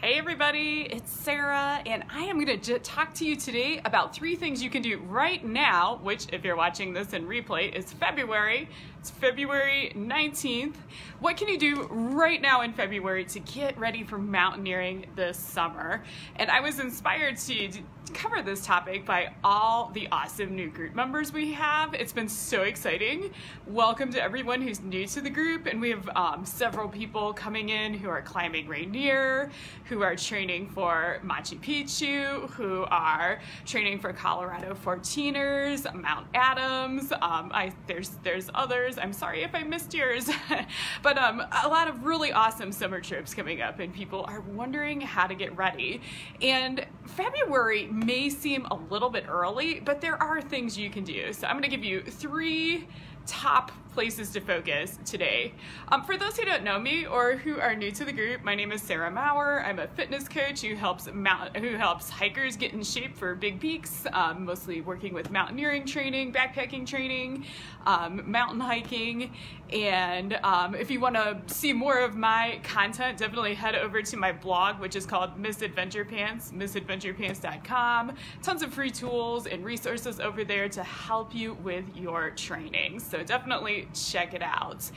Hey everybody, it's Sarah, and I am going to talk to you today about 3 things you can do right now, which if you're watching this in replay is February. It's February 19th. What can you do right now in February to get ready for mountaineering this summer? And I was inspired to cover this topic by all the awesome new group members we have. It's been so exciting. Welcome to everyone who's new to the group, and we have several people coming in who are climbing Rainier, who are training for Machu Picchu, who are training for Colorado 14ers, Mount Adams. There's others. I'm sorry if I missed yours, but a lot of really awesome summer trips coming up, and people are wondering how to get ready. And February may seem a little bit early, but there are things you can do. So I'm going to give you 3 top places to focus today. For those who don't know me or who are new to the group, my name is Sarah Maurer. I'm a fitness coach who helps hikers get in shape for big peaks, mostly working with mountaineering training, backpacking training, mountain hiking. And if you want to see more of my content, definitely head over to my blog, which is called Misadventure Pants, misadventurepants.com. Tons of free tools and resources over there to help you with your training. So definitely check it out.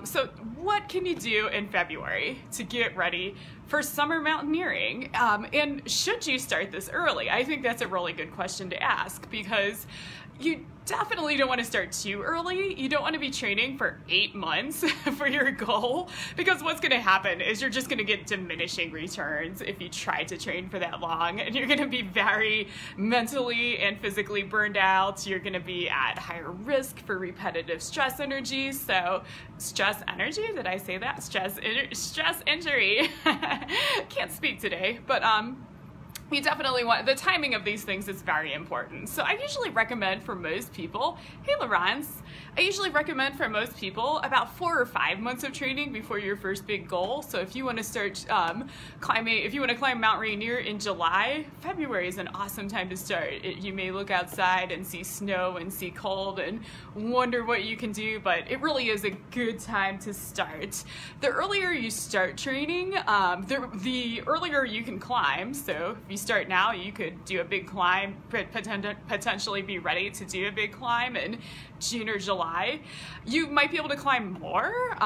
So what can you do in February to get ready for summer mountaineering? And should you start this early? I think that's a really good question to ask, because you definitely don't want to start too early. You don't want to be training for 8 months for your goal, because what's going to happen is you're just going to get diminishing returns if you try to train for that long, and you're going to be very mentally and physically burned out. You're going to be at higher risk for repetitive stress energy. So stress energy, did I say that? Stress injury. Can't speak today, but you definitely want, the timing of these things is very important. So I usually recommend for most people, hey Laurence, I usually recommend for most people about 4 or 5 months of training before your first big goal. So if you want to start if you want to climb Mount Rainier in July, February is an awesome time to start. You may look outside and see snow and see cold and wonder what you can do, but it really is a good time to start. The earlier you start training, the earlier you can climb. So if you start now, you could do a big climb, potentially be ready to do a big climb in June or July. You might be able to climb more.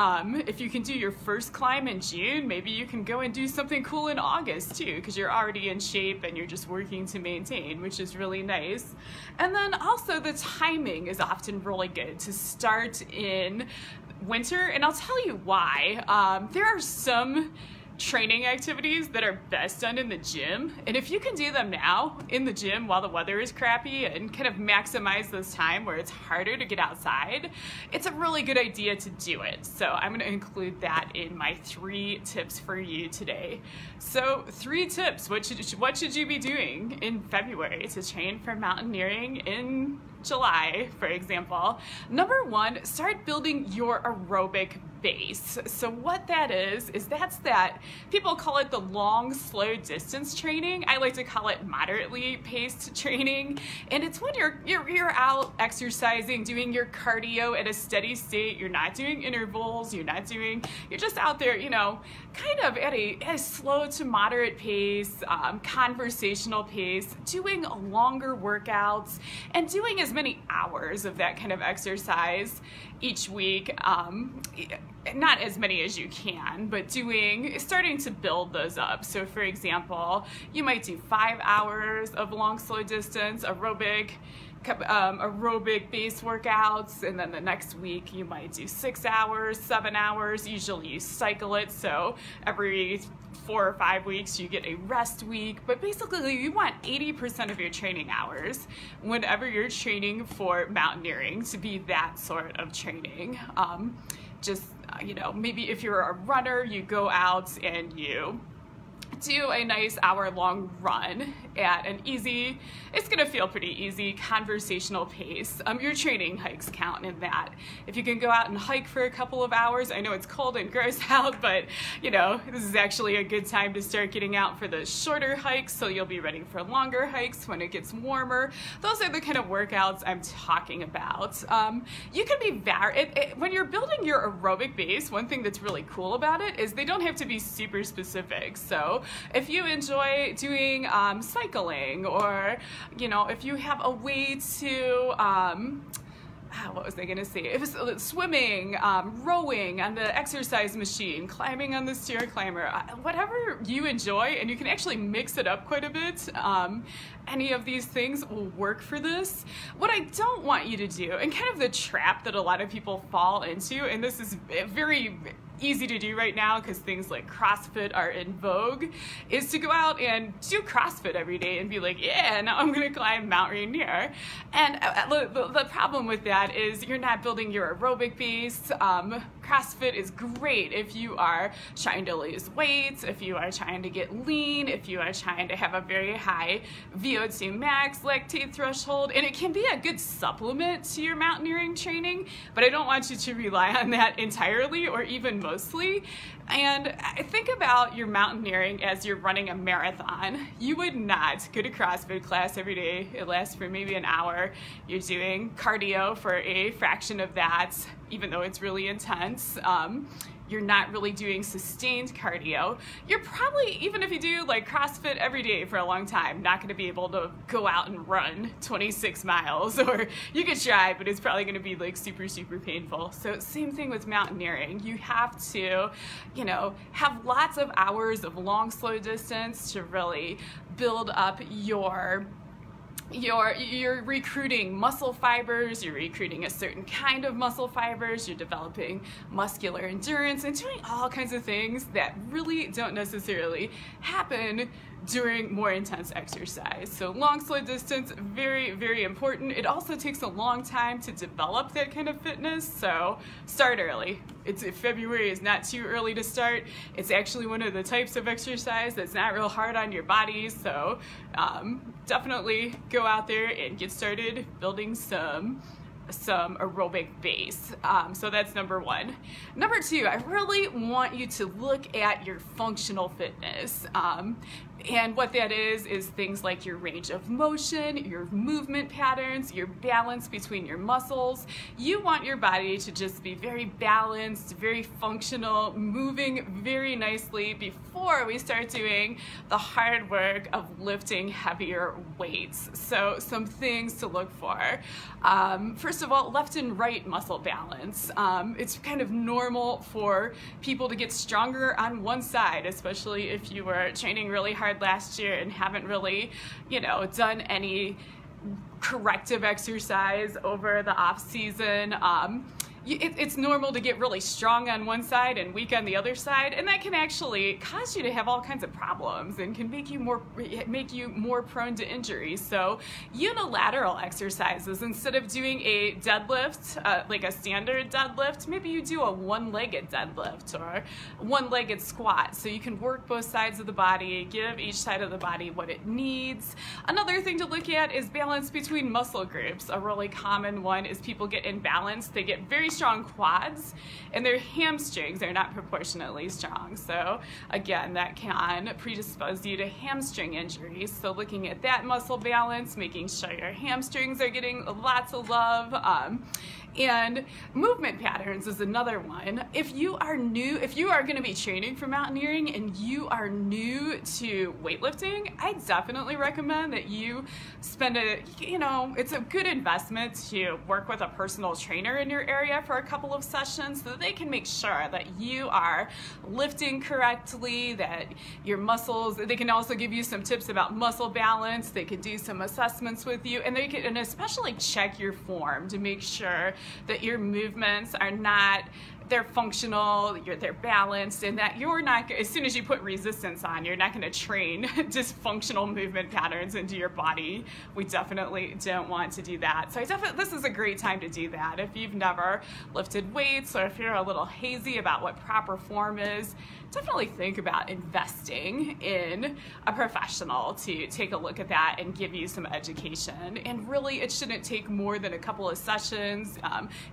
If you can do your first climb in June, maybe you can go and do something cool in August too, because you're already in shape and you're just working to maintain, which is really nice. And then also the timing is often really good to start in winter, and I'll tell you why. There are some training activities that are best done in the gym, and if you can do them now in the gym while the weather is crappy and kind of maximize this time where it's harder to get outside, it's a really good idea to do it. So I'm going to include that in my 3 tips for you today. So 3 tips, what should you be doing in February to train for mountaineering in July, for example? Number 1, start building your aerobic base. So what that is that people call it the long, slow distance training. I like to call it moderately paced training. And it's when you're out exercising, doing your cardio at a steady state. You're not doing intervals. You're just out there, kind of at a slow to moderate pace, conversational pace, doing longer workouts and doing as many hours of that kind of exercise each week. Not as many as you can, but starting to build those up. So for example, you might do 5 hours of long, slow distance aerobic base workouts, and then the next week you might do 6 hours, 7 hours. Usually you cycle it, so every 4 or 5 weeks you get a rest week. But basically you want 80% of your training hours whenever you're training for mountaineering to be that sort of training. Maybe if you're a runner, you go out and you do a nice hour-long run at an easy, it's gonna feel pretty easy, conversational pace. Your training hikes count in that. If you can go out and hike for a couple of hours, I know it's cold and gross out, but this is actually a good time to start getting out for the shorter hikes, so you'll be ready for longer hikes when it gets warmer. Those are the kind of workouts I'm talking about. You can be when you're building your aerobic base, one thing that's really cool about it is they don't have to be super specific. So if you enjoy doing cycling, or, you know, if you have a way to, what was I gonna say? It was swimming, rowing on the exercise machine, climbing on the stair climber, whatever you enjoy, and you can actually mix it up quite a bit. Any of these things will work for this. What I don't want you to do, and kind of the trap that a lot of people fall into, and this is very easy to do right now because things like CrossFit are in vogue, is to go out and do CrossFit every day and be like, yeah, now I'm gonna climb Mount Rainier. And the problem with that is you're not building your aerobic base. CrossFit is great if you are trying to lose weight, if you are trying to get lean, if you are trying to have a very high VO2 max lactate threshold, and it can be a good supplement to your mountaineering training, but I don't want you to rely on that entirely or even mostly. And I think about your mountaineering as you're running a marathon. You would not go to CrossFit class every day. It lasts for maybe an hour. You're doing cardio for a fraction of that, even though it's really intense. You're not really doing sustained cardio. You're probably, even if you do like CrossFit every day for a long time, not gonna be able to go out and run 26 miles, or you could try, but it's probably gonna be like super, super painful. So same thing with mountaineering. You have to, you know, have lots of hours of long, slow distance to really build up you're recruiting muscle fibers, you're recruiting a certain kind of muscle fibers, you're developing muscular endurance, and doing all kinds of things that really don't necessarily happen during more intense exercise. So long, slow distance, very, very important. It also takes a long time to develop that kind of fitness, so start early. February is not too early to start. It's actually one of the types of exercise that's not real hard on your body, so definitely go out there and get started building some aerobic base. So that's number one. Number two, I really want you to look at your functional fitness. And what that is things like your range of motion, your movement patterns, your balance between your muscles. You want your body to just be very balanced, very functional, moving very nicely before we start doing the hard work of lifting heavier weights. So some things to look for. First of all, left and right muscle balance. It's kind of normal for people to get stronger on one side, especially if you were training really hard last year and haven't really, you know, done any corrective exercise over the off season. It's normal to get really strong on one side and weak on the other side, and that can actually cause you to have all kinds of problems and can make you more prone to injury. So unilateral exercises, instead of doing a deadlift, like a standard deadlift, maybe you do a one-legged deadlift or one-legged squat, so you can work both sides of the body, give each side of the body what it needs. Another thing to look at is balance between muscle groups. A really common one is people get imbalanced. They get very strong quads and their hamstrings are not proportionately strong. So again, that can predispose you to hamstring injuries. So looking at that muscle balance, making sure your hamstrings are getting lots of love. And movement patterns is another one. If you are going to be training for mountaineering and you are new to weightlifting, I definitely recommend that you spend it's a good investment to work with a personal trainer in your area for a couple of sessions so that they can make sure that you are lifting correctly, that your muscles, they can also give you some tips about muscle balance, they can do some assessments with you, and they can especially check your form to make sure that your movements are not, they're functional, they're balanced, and that you're not, as soon as you put resistance on, you're not going to train dysfunctional movement patterns into your body. We definitely don't want to do that. So this is a great time to do that. If you've never lifted weights, or if you're a little hazy about what proper form is, definitely think about investing in a professional to take a look at that and give you some education. And really, it shouldn't take more than a couple of sessions.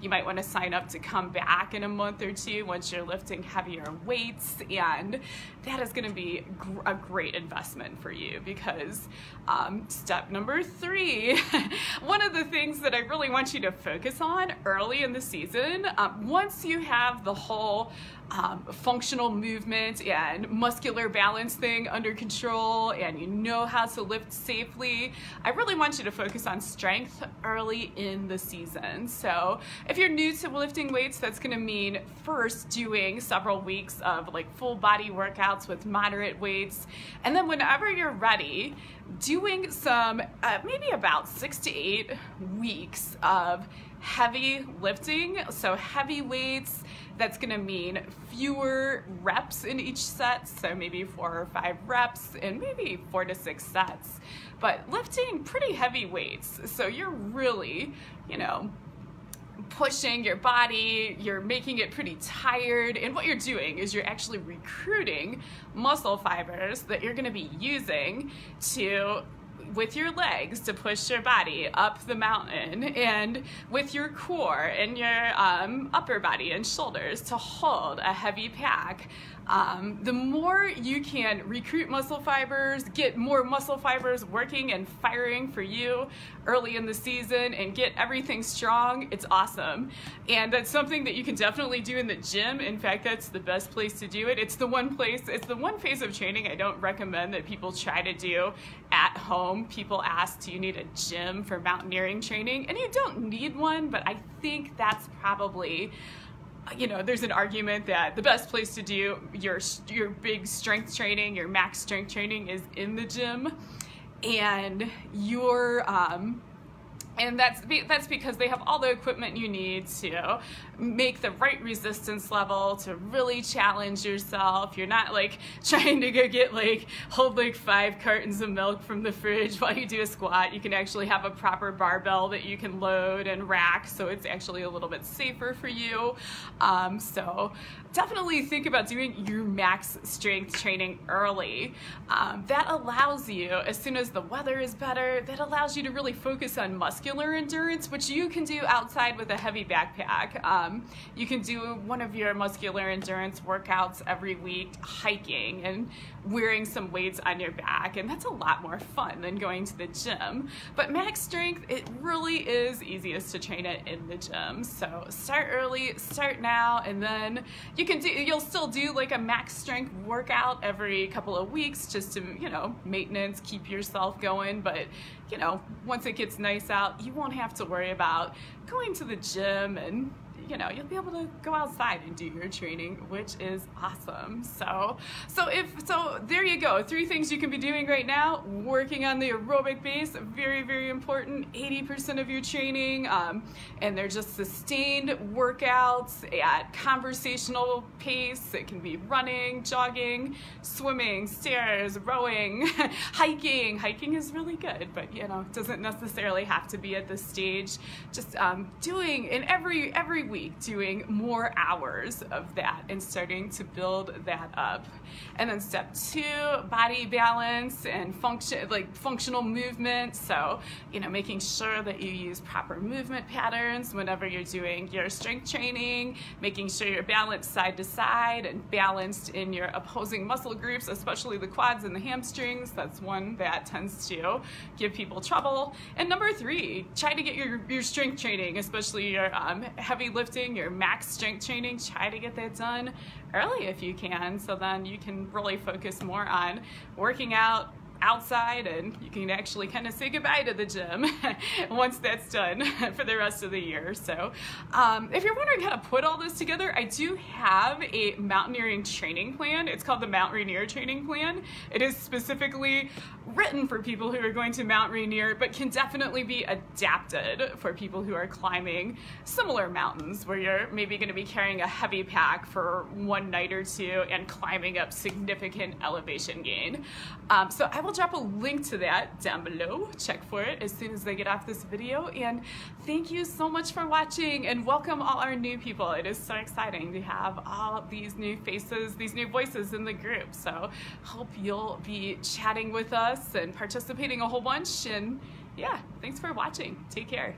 You might want to sign up to come back in a month or two once you're lifting heavier weights, and that is going to be a great investment for you, because step number 3, one of the things that I really want you to focus on early in the season, once you have the whole functional movement and muscular balance thing under control, and you know how to lift safely, I really want you to focus on strength early in the season. So if you're new to lifting weights, that's going to mean first doing several weeks of like full body workouts with moderate weights, and then whenever you're ready, doing some maybe about 6 to 8 weeks of heavy lifting. So heavy weights, that's going to mean fewer reps in each set, so maybe 4 or 5 reps and maybe 4 to 6 sets, but lifting pretty heavy weights. So you're really, you know, pushing your body, you're making it pretty tired, and what you're doing is you're actually recruiting muscle fibers that you're going to be using to with your legs to push your body up the mountain, and with your core and your upper body and shoulders to hold a heavy pack. The more you can recruit muscle fibers, get more muscle fibers working and firing for you early in the season and get everything strong, it's awesome. And that's something that you can definitely do in the gym. In fact, that's the best place to do it. It's the one phase of training I don't recommend that people try to do at home. People ask, do you need a gym for mountaineering training? And you don't need one, but I think that's probably, you know, there's an argument that the best place to do your big strength training, your max strength training, is in the gym, and and that's because they have all the equipment you need to make the right resistance level to really challenge yourself. You're not like trying to go get hold 5 cartons of milk from the fridge while you do a squat. You can actually have a proper barbell that you can load and rack, so it's actually a little bit safer for you. So definitely think about doing your max strength training early. That allows you, as soon as the weather is better, that allows you to really focus on muscular endurance, which you can do outside with a heavy backpack. You can do one of your muscular endurance workouts every week hiking and wearing some weights on your back, and that's a lot more fun than going to the gym. But max strength, it really is easiest to train it in the gym. So start early, start now, and then you'll still do like a max strength workout every couple of weeks just to, you know, maintenance, keep yourself going. But, you know, once it gets nice out, you won't have to worry about going to the gym, and you know, you'll be able to go outside and do your training, which is awesome. So there you go. 3 things you can be doing right now. Working on the aerobic base, very, very important. 80% of your training, and they're just sustained workouts at conversational pace. It can be running, jogging, swimming, stairs, rowing, hiking. Hiking is really good, but you know, it doesn't necessarily have to be at this stage. Just doing, and every week, doing more hours of that and starting to build that up. And then step 2, body balance and functional movement. So, you know, making sure that you use proper movement patterns whenever you're doing your strength training, making sure you're balanced side to side and balanced in your opposing muscle groups, especially the quads and the hamstrings. That's one that tends to give people trouble. And number 3, try to get your strength training, especially your heavy lifting, your max strength training, try to get that done early if you can, so then you can really focus more on working out outside, and you can actually kind of say goodbye to the gym once that's done for the rest of the year. So if you're wondering how to put all this together, I do have a mountaineering training plan. It's called the Mount Rainier Training Plan. It is specifically written for people who are going to Mount Rainier, but can definitely be adapted for people who are climbing similar mountains where you're maybe going to be carrying a heavy pack for 1 night or 2 and climbing up significant elevation gain. So I will drop a link to that down below. Check for it as soon as they get off this video. And thank you so much for watching, and welcome all our new people. It is so exciting to have all these new faces, these new voices in the group. So hope you'll be chatting with us and participating a whole bunch. And yeah, thanks for watching. Take care.